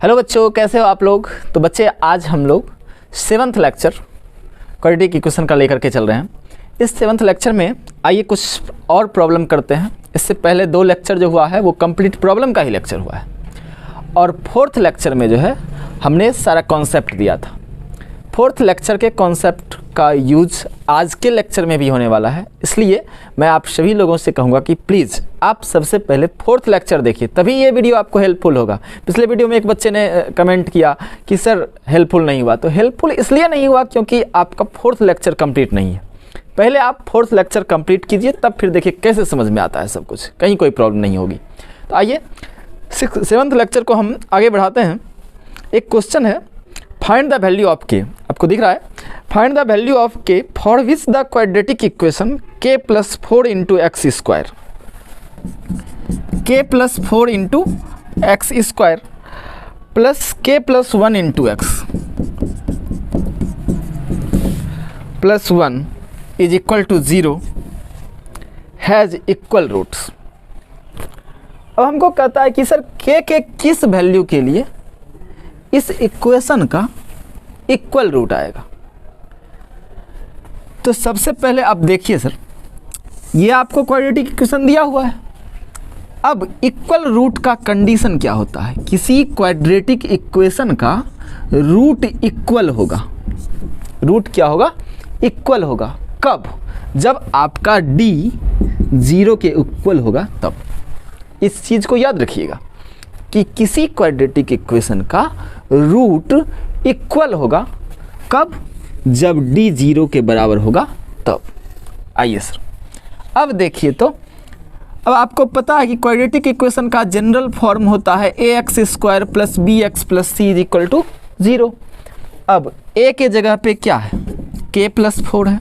Hello बच्चों, कैसे हो आप लोग। तो बच्चे आज हम लोग 7th लेक्चर क्वाड्रेटिक इक्वेशन का लेकर के चल रहे हैं। इस 7th लेक्चर में आइए कुछ और प्रॉब्लम करते हैं। इससे पहले 2 लेक्चर जो हुआ है वो कंप्लीट प्रॉब्लम का ही लेक्चर हुआ है और 4th लेक्चर में जो है हमने सारा कॉन्सेप्ट दिया था। 4th लेक्चर के कॉन्सेप्ट का यूज आज के लेक्चर में भी होने वाला है, इसलिए मैं आप सभी लोगों से कहूँगा कि प्लीज़ आप सबसे पहले 4th लेक्चर देखिए, तभी ये वीडियो आपको हेल्पफुल होगा। पिछले वीडियो में एक बच्चे ने कमेंट किया कि सर हेल्पफुल नहीं हुआ, तो हेल्पफुल इसलिए नहीं हुआ क्योंकि आपका 4th लेक्चर कंप्लीट नहीं है। पहले आप 4th लेक्चर कंप्लीट कीजिए, तब फिर देखिए कैसे समझ में आता है सब कुछ, कहीं कोई प्रॉब्लम नहीं होगी। तो आइए 7th लेक्चर को हम आगे बढ़ाते हैं। एक क्वेश्चन है, फाइंड द वैल्यू ऑफ के। आपको दिख रहा है, find the value of k for which the quadratic equation k plus 4 into x square, k plus 4 into x square plus k plus 1 into x plus 1 is equal to 0 has equal roots. अब हमको कहता है कि sir के किस value के लिए इस इक्वेशन का इक्वल रूट आएगा। तो सबसे पहले आप देखिए सर, ये आपको क्वाड्रेटिक इक्वेशन दिया हुआ है। अब इक्वल रूट का कंडीशन क्या होता है, किसी क्वाड्रेटिक इक्वेशन का रूट इक्वल होगा। रूट क्या होगा, इक्वल होगा। कब, जब आपका d 0 के इक्वल होगा तब। इस चीज़ को याद रखिएगा कि किसी क्वाड्रेटिक इक्वेशन का रूट इक्वल होगा कब, जब d 0 के बराबर होगा तब। आइए सर, अब देखिए, तो अब आपको पता है कि क्वाड्रेटिक इक्वेशन का जनरल फॉर्म होता है ax square plus bx plus c is equal to 0। अब a के जगह पे क्या है, k प्लस 4 है।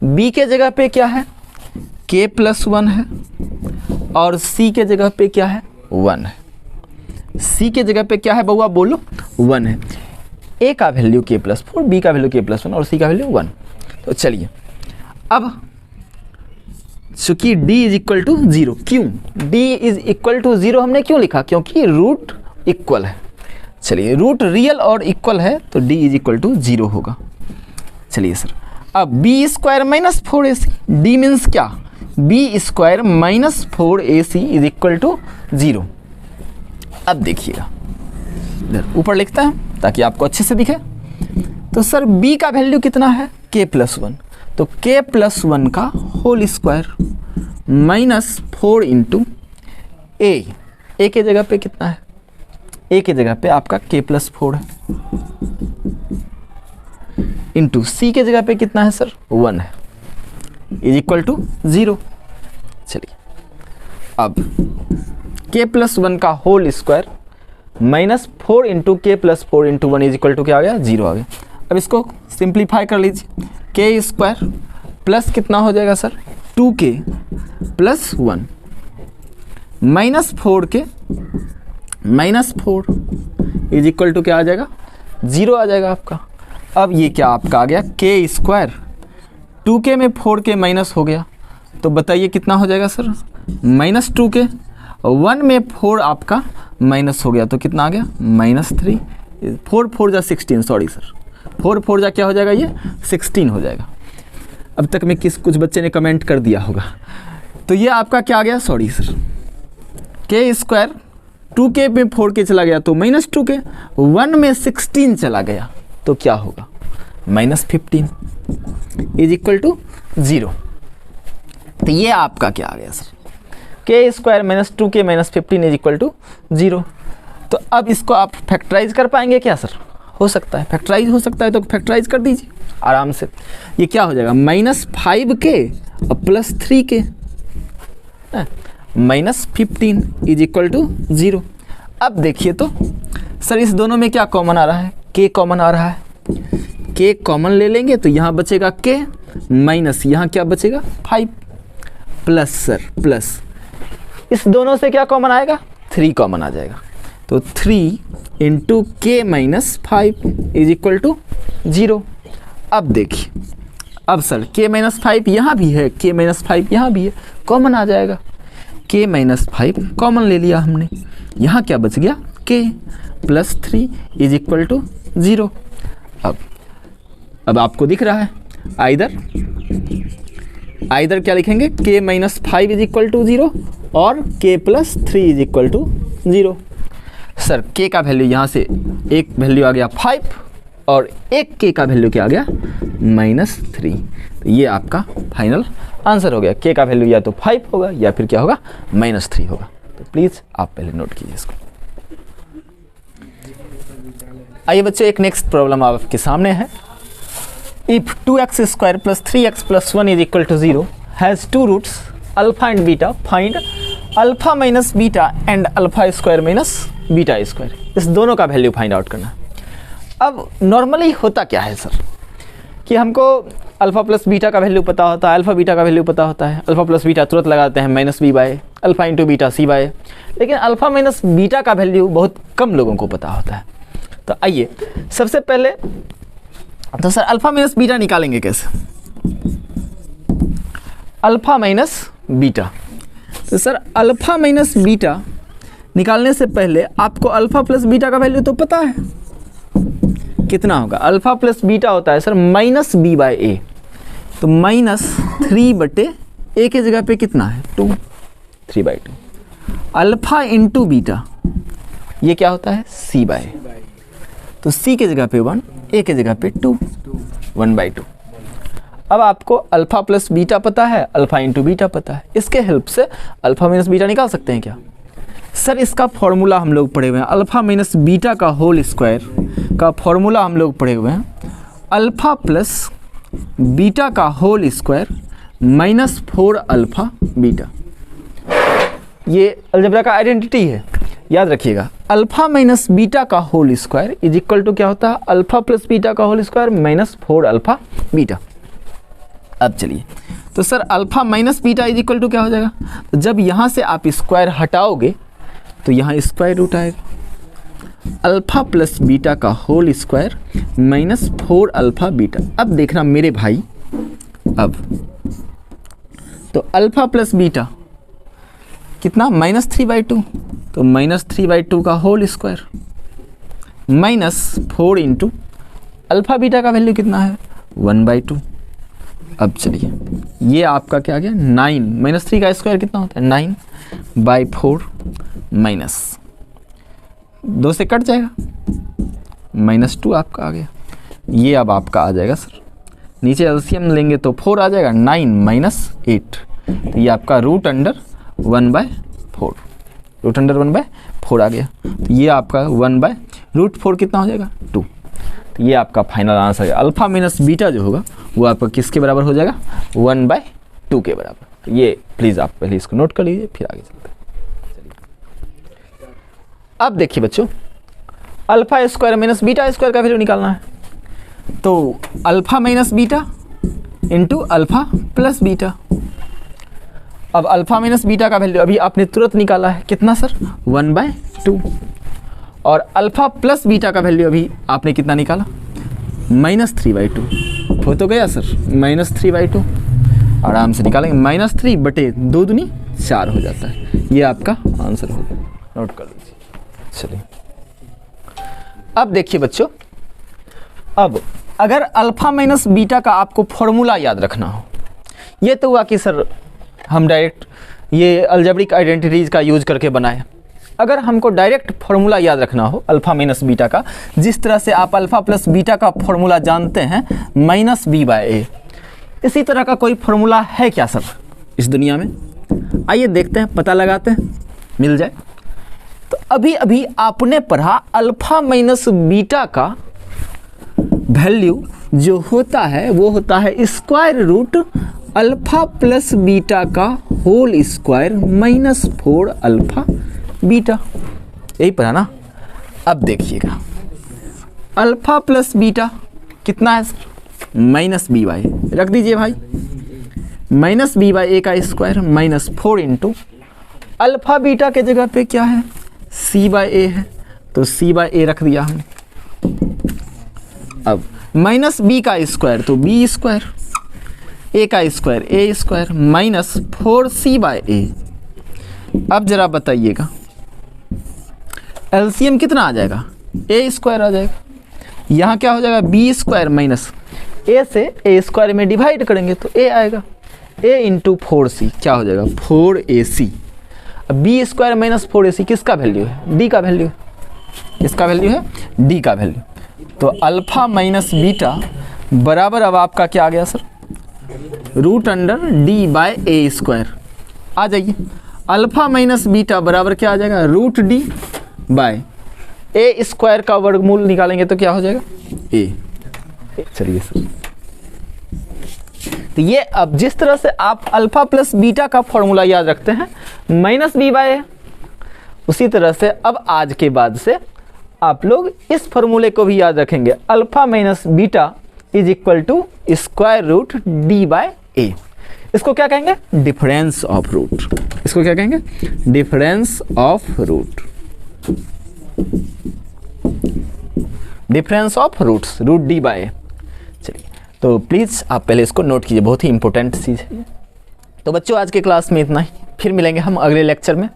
b के जगह पे क्या है, k प्लस 1 है। और c के जगह पे क्या है, 1 है। c के जगह पे क्या है बउआ, बोलो, 1 है। a का वैल्यू k प्लस 4, b का वैल्यू k प्लस 1 और c का वैल्यू 1। तो चलिए, अब चूँकि d इज इक्वल टू 0, क्यों d इज इक्वल टू 0 हमने क्यों लिखा, क्योंकि रूट इक्वल है। चलिए, रूट रियल और इक्वल है तो d इज इक्वल टू 0 होगा। चलिए सर, अब b square minus 4ac, d means क्या, b square minus 4ac is equal to 0। अब देखिएगा, इधर ऊपर लिखता है ताकि आपको अच्छे से दिखे। तो सर b का वैल्यू कितना है, k प्लस 1, तो k प्लस 1 का whole square minus 4 into a के जगह पे कितना है, a के जगह पे आपका k प्लस 4 है, इंटू c के जगह पे कितना है सर, 1 है, इज इक्वल टू 0। चलिए, अब k प्लस 1 का होल स्क्वायर माइनस 4 इंटू के plus 4 into 1 is equal to क्या आ गया, 0 आ गया। अब इसको सिंप्लीफाई कर लीजिए, k स्क्वायर प्लस कितना हो जाएगा sir, 2k plus 1 minus 4k minus 4 is equal to क्या आ जाएगा, 0 आ जाएगा आपका। अब ये क्या आपका आ गया, k स्क्वायर 2k में 4k माइनस हो गया, तो बताइए कितना हो जाएगा सर, माइनस 2k। 1 में 4 आपका माइनस हो गया तो कितना आ गया, माइनस 3। 4 4 जा 16, सॉरी सर, 4 4 जा क्या हो जाएगा, ये 16 हो जाएगा। अब तक में कुछ बच्चे ने कमेंट कर दिया होगा, तो ये आपका क्या आ गया, sorry sir, k square 2k में 4k चला गया तो माइनस 2k, 1 में 16 चला गया तो क्या होगा, माइनस 15 इज इक्वल टू 0। तो ये आपका क्या आ गया sir, k square minus 2k minus 15 is equal to 0। तो अब इसको आप फैक्टराइज कर पाएंगे क्या सर, हो सकता है फैक्टराइज हो सकता है, तो फैक्टराइज कर दीजिए आराम से। ये क्या हो जाएगा, माइनस 5k और plus 3k minus 15 is equal to 0। अब देखिए तो सर इस दोनों में क्या कॉमन आ रहा है, k कॉमन आ रहा है, k कॉमन ले लेंगे तो यहाँ बचेगा k माइनस यहाँ क्या बचेगा 5 प्लस सर प्लस इस दोनों से क्या कॉमन आएगा, 3 कॉमन आ जाएगा, तो 3 इंटू के माइनस 5 इज इक्वल टू 0। अब देखिए, अब सर k माइनस 5 यहाँ भी है, k माइनस 5 यहाँ भी है, कॉमन आ जाएगा, k माइनस 5 कॉमन ले लिया हमने, यहाँ क्या बच गया के प्लस 3 इज इक्वल टू 0। अब आपको दिख रहा है आइदर क्या लिखेंगे, k minus 5 is equal to 0 और k plus 3 is equal to 0। Sir k का वैल्यू यहाँ से एक वैल्यू आ गया 5 और एक k का वैल्यू क्या आ गया -3। तो ये आपका फाइनल आंसर हो गया। k का वैल्यू या तो 5 होगा या फिर क्या होगा -3 होगा। तो प्लीज़ आप पहले नोट कीजिए इसको। आइए बच्चों, एक नेक्स्ट प्रॉब्लम आपके सामने है। If 2x square plus 3x plus 1 is equal to 0 has 2 roots alpha and beta, find alpha minus beta and alpha square minus beta square. इस दोनों का वैल्यू फाइंड आउट करना। अब नॉर्मली होता क्या है सर कि हमको अल्फा प्लस बीटा का वैल्यू पता होता है, अल्फा बीटा का वैल्यू पता होता है। अल्फा प्लस बीटा तुरंत लगाते हैं -b/a, alpha into beta c/a। लेकिन अल्फा माइनस बीटा का वैल्यू बहुत कम लोगों को पता होता है। तो आइए सबसे पहले तो सर अल्फा माइनस बीटा निकालेंगे कैसे? अल्फा माइनस बीटा, तो सर अल्फा माइनस बीटा निकालने से पहले आपको अल्फा प्लस बीटा का वैल्यू तो पता है कितना होगा। अल्फा प्लस बीटा होता है सर -b/a, तो -3/a के जगह पे कितना है 2, 3/2। अल्फा इंटू बीटा ये क्या होता है c/a, तो c के जगह पे 1, a के जगह पे 2, 1/2। अब आपको अल्फा प्लस बीटा पता है, अल्फा इंटू बीटा पता है। इसके हेल्प से अल्फा माइनस बीटा निकाल सकते हैं क्या? सर इसका फॉर्मूला हम लोग पढ़े हुए हैं, अल्फा माइनस बीटा का होल स्क्वायर का फॉर्मूला हम लोग पढ़े हुए हैं। अल्फा प्लस बीटा का होल स्क्वायर -4 अल्फा बीटा, ये अलजेब्रा का आइडेंटिटी है, याद रखिएगा। अल्फा माइनस बीटा का whole square is equal to क्या होता है, अल्फा प्लस बीटा का होल स्क्वायर -4 अल्फा बीटा। अब चलिए, तो sir alpha minus beta is equal to क्या हो जाएगा? तो जब यहाँ से आप स्क्वायर हटाओगे तो यहाँ स्क्वायर रूट आएगा। अल्फा प्लस बीटा का होल स्क्वायर -4 अल्फा बीटा। अब देखना मेरे भाई, अब तो अल्फा प्लस बीटा कितना -3/2, तो -3/2 का whole square -4 into alpha beta का वैल्यू कितना है 1/2। अब चलिए ये आपका क्या आ गया 9, -3 का स्क्वायर कितना होता है 9/4 माइनस 2 से कट जाएगा, -2 आपका आ गया। ये अब आपका आ जाएगा सर, नीचे एलसीएम लेंगे तो 4 आ जाएगा, 9 - 8, तो ये आपका √1/4, √1/4 आ गया। तो ये आपका 1/√4 कितना हो जाएगा 2। तो ये आपका फाइनल आंसर है। अल्फा माइनस बीटा जो होगा वो आपका किसके बराबर हो जाएगा 1/2 के बराबर। तो ये प्लीज़ आप पहले इसको नोट कर लीजिए, फिर आगे चलते हैं। अब देखिए बच्चों, alpha square minus beta square का वैल्यू निकालना है। तो alpha minus beta into alpha plus beta. अब अल्फा माइनस बीटा का वैल्यू अभी आपने तुरंत निकाला है, कितना सर 1/2, और अल्फा प्लस बीटा का वैल्यू अभी आपने कितना निकाला -3/2। हो तो गया सर -3/2, आराम से निकालेंगे, -3/2 दूनी 4 हो जाता है। ये आपका आंसर हो गया, नोट कर लीजिए। चलिए अब देखिए बच्चों, अब अगर अल्फा माइनस बीटा का आपको फॉर्मूला याद रखना हो, ये तो हुआ कि सर हम डायरेक्ट ये अलजेब्रिक आइडेंटिटीज़ का यूज करके बनाए। अगर हमको डायरेक्ट फॉर्मूला याद रखना हो अल्फा माइनस बीटा का, जिस तरह से आप अल्फा प्लस बीटा का फॉर्मूला जानते हैं -b/a, इसी तरह का कोई फॉर्मूला है क्या सर इस दुनिया में? आइए देखते हैं, पता लगाते हैं, मिल जाए। तो अभी अभी आपने पढ़ा अल्फा माइनस बीटा का वैल्यू जो होता है वो होता है square root alpha plus beta का होल स्क्वायर -4 अल्फा बीटा, यही पढ़ा ना। अब देखिएगा अल्फा प्लस बीटा कितना है सर -b/a, रख दीजिए भाई, -b/a का स्क्वायर -4 इंटू अल्फा बीटा के जगह पे क्या है c/a है, तो c/a रख दिया हमने। अब -b का स्क्वायर तो b स्क्वायर, a का स्क्वायर a स्क्वायर -4c/a। अब जरा बताइएगा एलसीएम कितना आ जाएगा, ए स्क्वायर आ जाएगा। यहाँ क्या हो जाएगा, बी स्क्वायर माइनस ए से ए स्क्वायर में डिवाइड करेंगे तो ए आएगा, ए इंटू 4c क्या हो जाएगा 4ac। अब बी स्क्वायर माइनस 4ac किसका वैल्यू है, डी का वैल्यू है, किसका वैल्यू है, डी का वैल्यू। तो अल्फा माइनस बीटा बराबर अब आपका क्या आ गया sir, root under d by a square. आ जाइए, अल्फा माइनस बीटा बराबर क्या आ जाएगा, root d by a square का वर्गमूल निकालेंगे तो क्या हो जाएगा, ए। चलिए सर, तो ये अब जिस तरह से आप अल्फा प्लस बीटा का फॉर्मूला याद रखते हैं माइनस बी बाय ए, उसी तरह से अब आज के बाद से आप लोग इस फॉर्मूले को भी याद रखेंगे, alpha minus beta is equal to square root d by a. इसको क्या कहेंगे, डिफरेंस ऑफ रूट। इसको क्या कहेंगे, difference of root, difference of roots, root d by a. चलिए, तो प्लीज़ आप पहले इसको नोट कीजिए, बहुत ही इंपॉर्टेंट चीज़ है। तो बच्चों आज के क्लास में इतना ही, फिर मिलेंगे हम अगले लेक्चर में।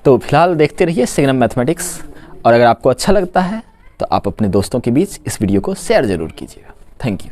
तो फिलहाल देखते रहिए सिग्नम मैथमेटिक्स, और अगर आपको अच्छा लगता है तो आप अपने दोस्तों के बीच इस वीडियो को शेयर ज़रूर कीजिएगा। Thank you.